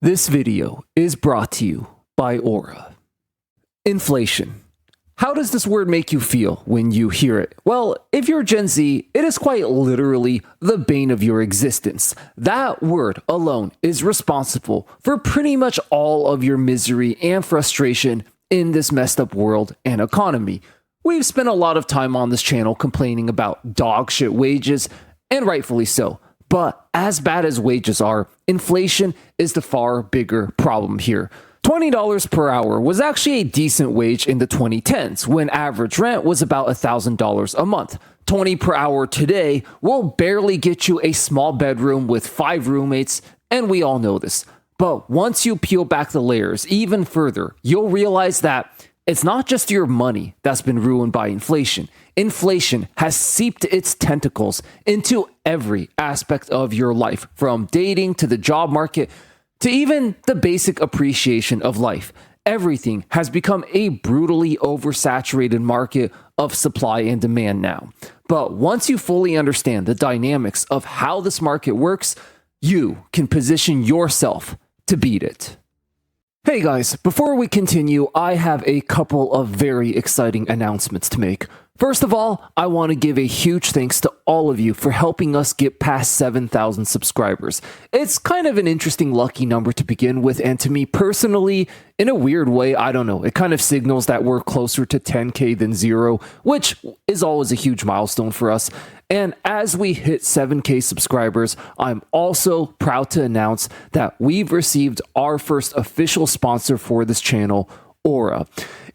This video is brought to you by Aura. Inflation. How does this word make you feel when you hear it? Well, if you're Gen Z, it is quite literally the bane of your existence. That word alone is responsible for pretty much all of your misery and frustration in this messed up world and economy. We've spent a lot of time on this channel complaining about dog shit wages, and rightfully so. But as bad as wages are, inflation is the far bigger problem here. $20 per hour was actually a decent wage in the 2010s when average rent was about $1,000 a month. $20 per hour today will barely get you a small bedroom with 5 roommates, and we all know this. But once you peel back the layers even further, you'll realize that it's not just your money that's been ruined by inflation. Inflation has seeped its tentacles into every aspect of your life, from dating to the job market to even the basic appreciation of life. Everything has become a brutally oversaturated market of supply and demand now. But once you fully understand the dynamics of how this market works, you can position yourself to beat it. Hey guys, before we continue, I have a couple of very exciting announcements to make. First of all, I want to give a huge thanks to all of you for helping us get past 7,000 subscribers. It's kind of an interesting lucky number to begin with, and to me personally, in a weird way, I don't know, it kind of signals that we're closer to 10K than 0, which is always a huge milestone for us. And as we hit 7K subscribers, I'm also proud to announce that we've received our first official sponsor for this channel, Aura.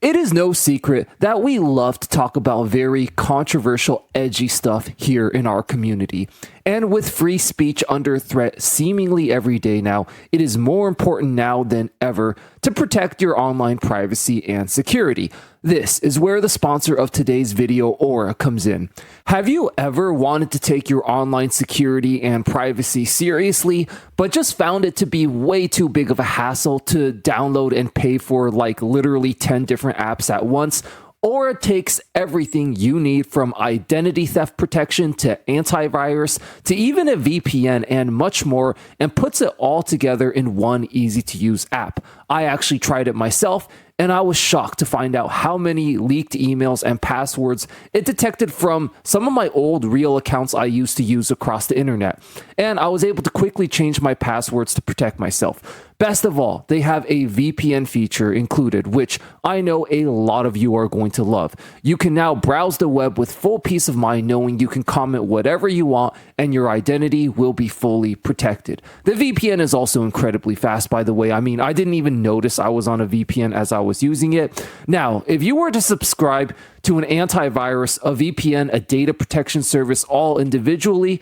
It is no secret that we love to talk about very controversial, edgy stuff here in our community. And with free speech under threat seemingly every day now, it is more important now than ever to protect your online privacy and security. This is where the sponsor of today's video, Aura, comes in. Have you ever wanted to take your online security and privacy seriously, but just found it to be way too big of a hassle to download and pay for like literally 10 different apps at once? Aura takes everything you need from identity theft protection to antivirus to even a VPN and much more, and puts it all together in one easy to use app. I actually tried it myself, and I was shocked to find out how many leaked emails and passwords it detected from some of my old real accounts I used to use across the internet. And I was able to quickly change my passwords to protect myself. Best of all, they have a VPN feature included, which I know a lot of you are going to love. You can now browse the web with full peace of mind knowing you can comment whatever you want and your identity will be fully protected. The VPN is also incredibly fast, by the way. I mean, I didn't even notice I was on a VPN as I was using it. Now, if you were to subscribe to an antivirus, a VPN, a data protection service all individually,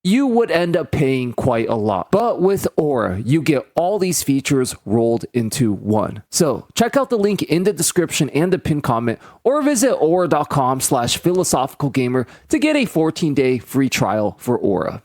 you would end up paying quite a lot. But with Aura, you get all these features rolled into one. So check out the link in the description and the pinned comment, or visit aura.com/philosophicalgamer to get a 14-day free trial for Aura.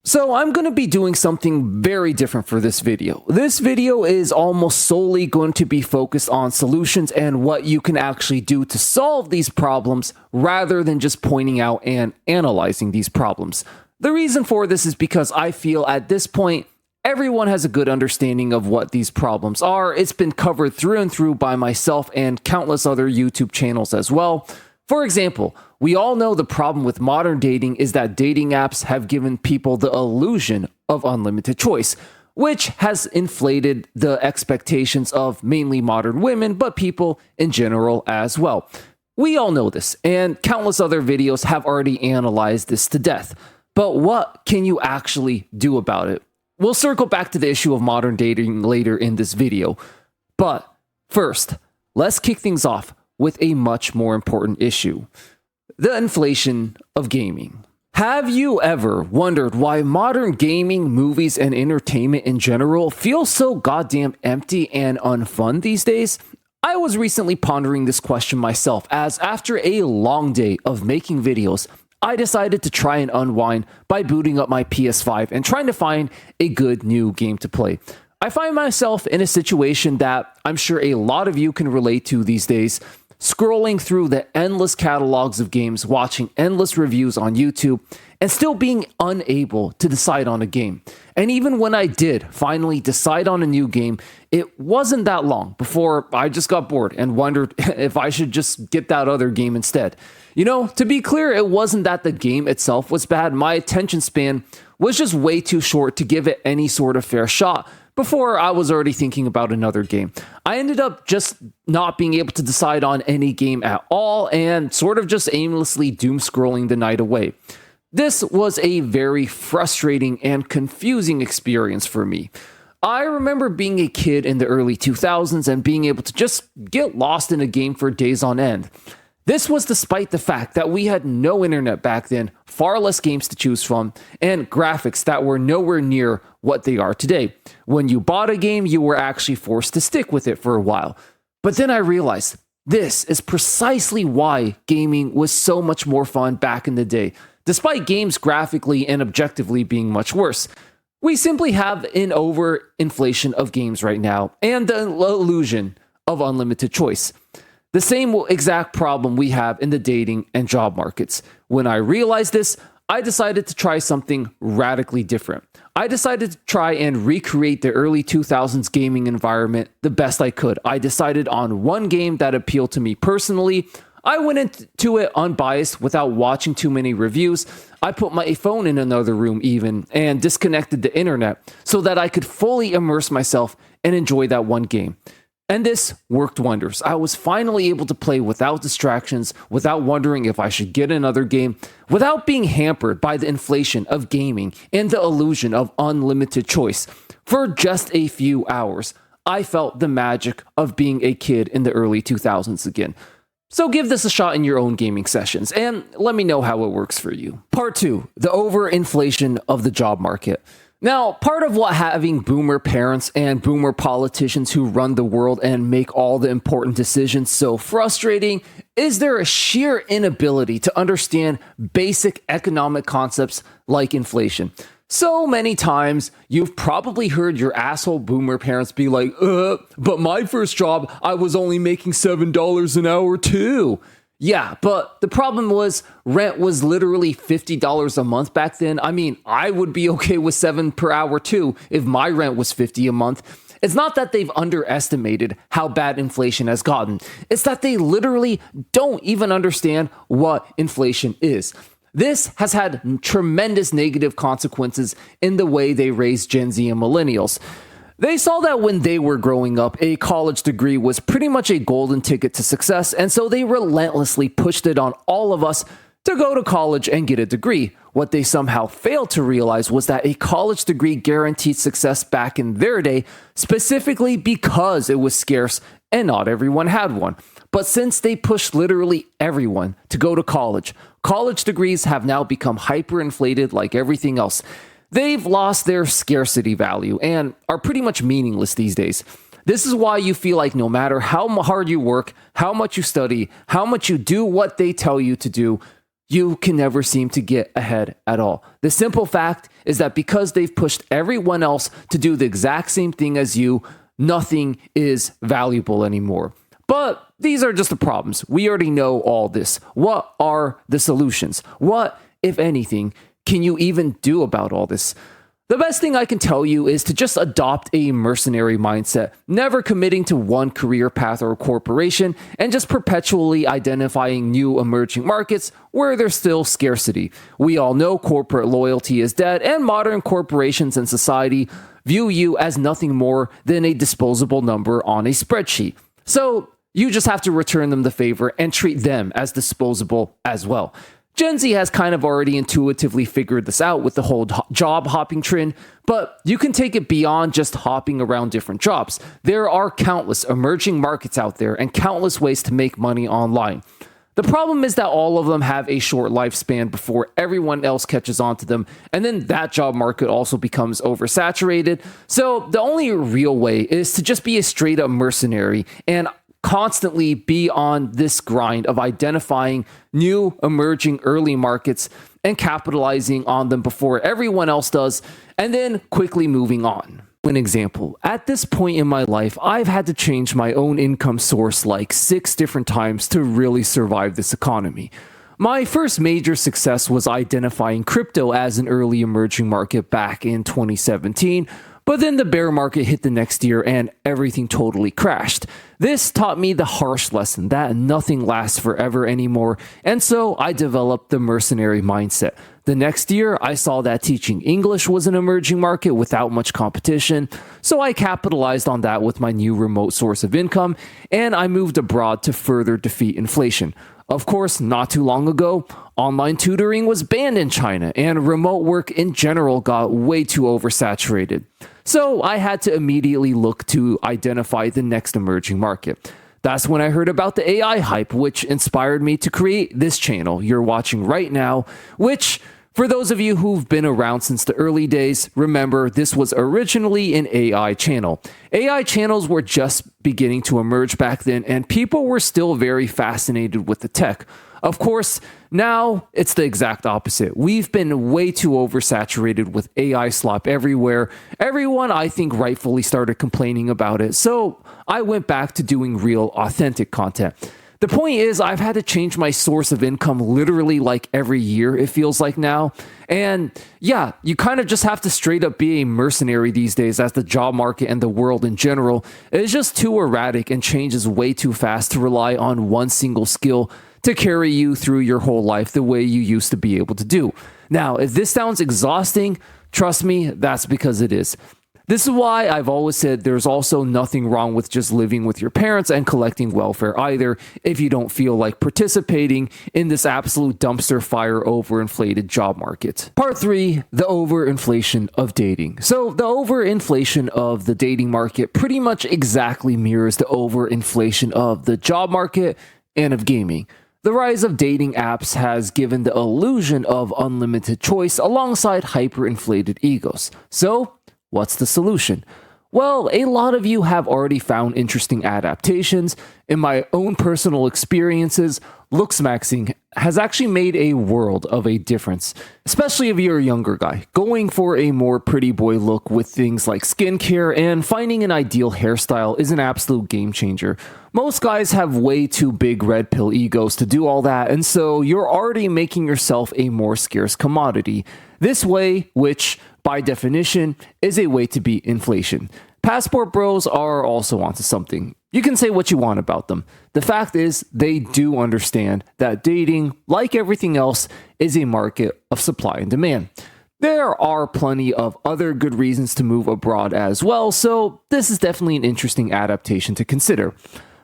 So I'm going to be doing something very different for this video. This video is almost solely going to be focused on solutions and what you can actually do to solve these problems rather than just pointing out and analyzing these problems. The reason for this is because I feel at this point, everyone has a good understanding of what these problems are. It's been covered through and through by myself and countless other YouTube channels as well. For example, we all know the problem with modern dating is that dating apps have given people the illusion of unlimited choice, which has inflated the expectations of mainly modern women, but people in general as well. We all know this, and countless other videos have already analyzed this to death. But what can you actually do about it? We'll circle back to the issue of modern dating later in this video. But first, let's kick things off with a much more important issue: the inflation of gaming. Have you ever wondered why modern gaming, movies, and entertainment in general feel so goddamn empty and unfun these days? I was recently pondering this question myself, as after a long day of making videos, I decided to try and unwind by booting up my PS5 and trying to find a good new game to play. I find myself in a situation that I'm sure a lot of you can relate to these days. scrolling through the endless catalogs of games, watching endless reviews on YouTube, and still being unable to decide on a game. And even when I did finally decide on a new game, it wasn't that long before I just got bored and wondered if I should just get that other game instead. To be clear, it wasn't that the game itself was bad. My attention span was just way too short to give it any sort of fair shot before I was already thinking about another game. I ended up just not being able to decide on any game at all and sort of just aimlessly doom scrolling the night away. This was a very frustrating and confusing experience for me. I remember being a kid in the early 2000s and being able to just get lost in a game for days on end. This was despite the fact that we had no internet back then, far less games to choose from, and graphics that were nowhere near what they are today. When you bought a game, you were actually forced to stick with it for a while. But then I realized this is precisely why gaming was so much more fun back in the day, despite games graphically and objectively being much worse. We simply have an overinflation of games right now, and the illusion of unlimited choice. The same exact problem we have in the dating and job markets. When I realized this, I decided to try something radically different. I decided to try and recreate the early 2000s gaming environment the best I could. I decided on one game that appealed to me personally. I went into it unbiased without watching too many reviews. I put my phone in another room even and disconnected the internet so that I could fully immerse myself and enjoy that one game. And this worked wonders. I was finally able to play without distractions, without wondering if I should get another game, without being hampered by the inflation of gaming and the illusion of unlimited choice. For just a few hours, I felt the magic of being a kid in the early 2000s again. So give this a shot in your own gaming sessions and let me know how it works for you. Part 2, the overinflation of the job market. Now, part of what having boomer parents and boomer politicians who run the world and make all the important decisions so frustrating is their sheer inability to understand basic economic concepts like inflation. So many times you've probably heard your asshole boomer parents be like, but my first job, I was only making $7 an hour too. Yeah, but the problem was rent was literally $50 a month back then. I mean, I would be okay with $7 per hour too if my rent was $50 a month. It's not that they've underestimated how bad inflation has gotten. It's that they literally don't even understand what inflation is. This has had tremendous negative consequences in the way they raise Gen Z and millennials. They saw that when they were growing up, a college degree was pretty much a golden ticket to success, and so they relentlessly pushed it on all of us to go to college and get a degree. What they somehow failed to realize was that a college degree guaranteed success back in their day, specifically because it was scarce and not everyone had one. But since they pushed literally everyone to go to college degrees have now become hyperinflated like everything else. They've lost their scarcity value and are pretty much meaningless these days. This is why you feel like no matter how hard you work, how much you study, how much you do what they tell you to do, you can never seem to get ahead at all. The simple fact is that because they've pushed everyone else to do the exact same thing as you, nothing is valuable anymore. But these are just the problems. We already know all this. What are the solutions? What, if anything, can you even do about all this? The best thing I can tell you is to just adopt a mercenary mindset, never committing to one career path or corporation, and just perpetually identifying new emerging markets where there's still scarcity. We all know corporate loyalty is dead, and modern corporations and society view you as nothing more than a disposable number on a spreadsheet. So you just have to return them the favor and treat them as disposable as well. Gen Z has kind of already intuitively figured this out with the whole job hopping trend, but you can take it beyond just hopping around different jobs. There are countless emerging markets out there and countless ways to make money online. The problem is that all of them have a short lifespan before everyone else catches on to them, and then that job market also becomes oversaturated. So the only real way is to just be a straight up mercenary and constantly be on this grind of identifying new emerging early markets and capitalizing on them before everyone else does, and then quickly moving on. An example, at this point in my life, I've had to change my own income source like 6 different times to really survive this economy. My first major success was identifying crypto as an early emerging market back in 2017, but then the bear market hit the next year and everything totally crashed. This taught me the harsh lesson that nothing lasts forever anymore, and so I developed the mercenary mindset. The next year, I saw that teaching English was an emerging market without much competition, so I capitalized on that with my new remote source of income, and I moved abroad to further defeat inflation. Of course, not too long ago, online tutoring was banned in China, and remote work in general got way too oversaturated. So I had to immediately look to identify the next emerging market. That's when I heard about the AI hype, which inspired me to create this channel you're watching right now, which, for those of you who've been around since the early days, remember this was originally an AI channel. AI channels were just beginning to emerge back then, and people were still very fascinated with the tech. Of course, now it's the exact opposite. We've been way too oversaturated with AI slop everywhere. Everyone, I think, rightfully started complaining about it, so I went back to doing real, authentic content. The point is, I've had to change my source of income literally like every year, it feels like now. And yeah, you kind of just have to straight up be a mercenary these days, as the job market and the world in general is just too erratic and changes way too fast to rely on one single skill to carry you through your whole life the way you used to be able to do. Now, if this sounds exhausting, trust me, that's because it is. This is why I've always said there's also nothing wrong with just living with your parents and collecting welfare either, if you don't feel like participating in this absolute dumpster fire overinflated job market. Part 3, the overinflation of dating. So the overinflation of the dating market pretty much exactly mirrors the overinflation of the job market and of gaming. The rise of dating apps has given the illusion of unlimited choice alongside hyperinflated egos. So, what's the solution? Well, a lot of you have already found interesting adaptations. In my own personal experiences, looks maxing has actually made a world of a difference, especially if you're a younger guy. Going for a more pretty boy look with things like skincare and finding an ideal hairstyle is an absolute game changer. Most guys have way too big red pill egos to do all that, and so you're already making yourself a more scarce commodity. This way, which by definition is a way to beat inflation. Passport bros are also onto something. You can say what you want about them. The fact is, they do understand that dating, like everything else, is a market of supply and demand. There are plenty of other good reasons to move abroad as well, so this is definitely an interesting adaptation to consider.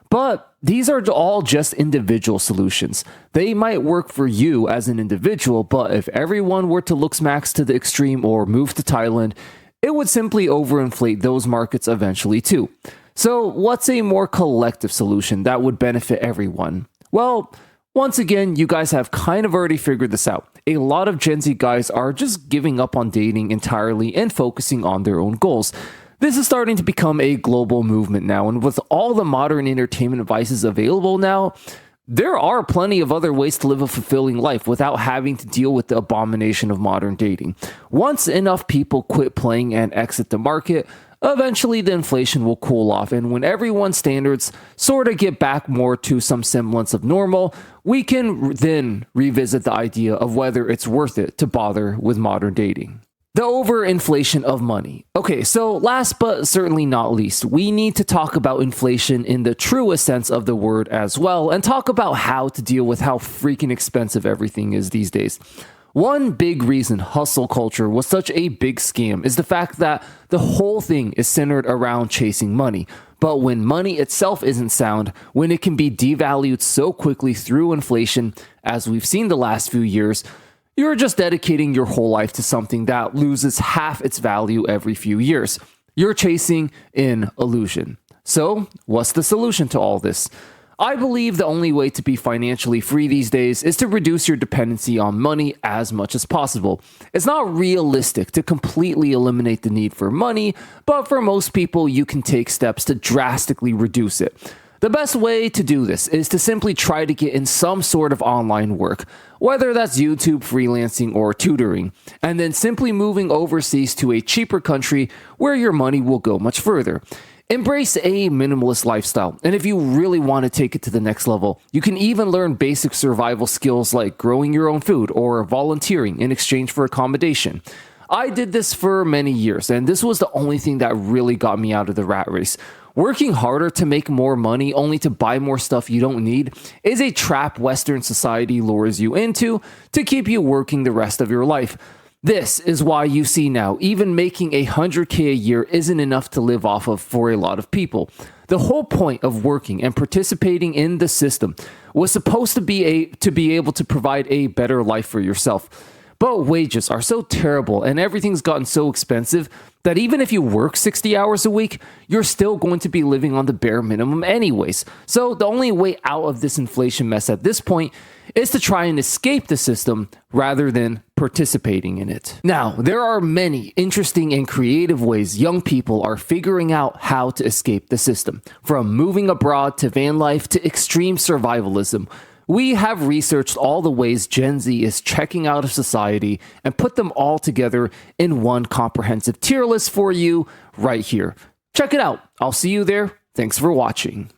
But these are all just individual solutions. They might work for you as an individual, but if everyone were to look max to the extreme or move to Thailand, it would simply overinflate those markets eventually too. So what's a more collective solution that would benefit everyone? Well, once again, you guys have kind of already figured this out. A lot of Gen Z guys are just giving up on dating entirely and focusing on their own goals. This is starting to become a global movement now, and with all the modern entertainment devices available now, there are plenty of other ways to live a fulfilling life without having to deal with the abomination of modern dating. Once enough people quit playing and exit the market, eventually the inflation will cool off, and when everyone's standards sort of get back more to some semblance of normal, we can then revisit the idea of whether it's worth it to bother with modern dating. The overinflation of money. Okay, so last but certainly not least, we need to talk about inflation in the truest sense of the word as well, and talk about how to deal with how freaking expensive everything is these days. One big reason hustle culture was such a big scam is the fact that the whole thing is centered around chasing money. But when money itself isn't sound, when it can be devalued so quickly through inflation, as we've seen the last few years, you're just dedicating your whole life to something that loses half its value every few years. You're chasing an illusion. So, what's the solution to all this? I believe the only way to be financially free these days is to reduce your dependency on money as much as possible. It's not realistic to completely eliminate the need for money, but for most people, you can take steps to drastically reduce it. The best way to do this is to simply try to get in some sort of online work, whether that's YouTube, freelancing, or tutoring, and then simply moving overseas to a cheaper country where your money will go much further. Embrace a minimalist lifestyle, and if you really want to take it to the next level, you can even learn basic survival skills like growing your own food or volunteering in exchange for accommodation. I did this for many years, and this was the only thing that really got me out of the rat race. Working harder to make more money only to buy more stuff you don't need is a trap Western society lures you into to keep you working the rest of your life. This is why you see now, even making $100K a year isn't enough to live off of for a lot of people. The whole point of working and participating in the system was supposed to be able to provide a better life for yourself. But wages are so terrible and everything's gotten so expensive that even if you work 60 hours a week, you're still going to be living on the bare minimum anyways. So the only way out of this inflation mess at this point is to try and escape the system rather than participating in it. Now, there are many interesting and creative ways young people are figuring out how to escape the system, from moving abroad to van life to extreme survivalism. We have researched all the ways Gen Z is checking out of society and put them all together in one comprehensive tier list for you right here. Check it out. I'll see you there. Thanks for watching.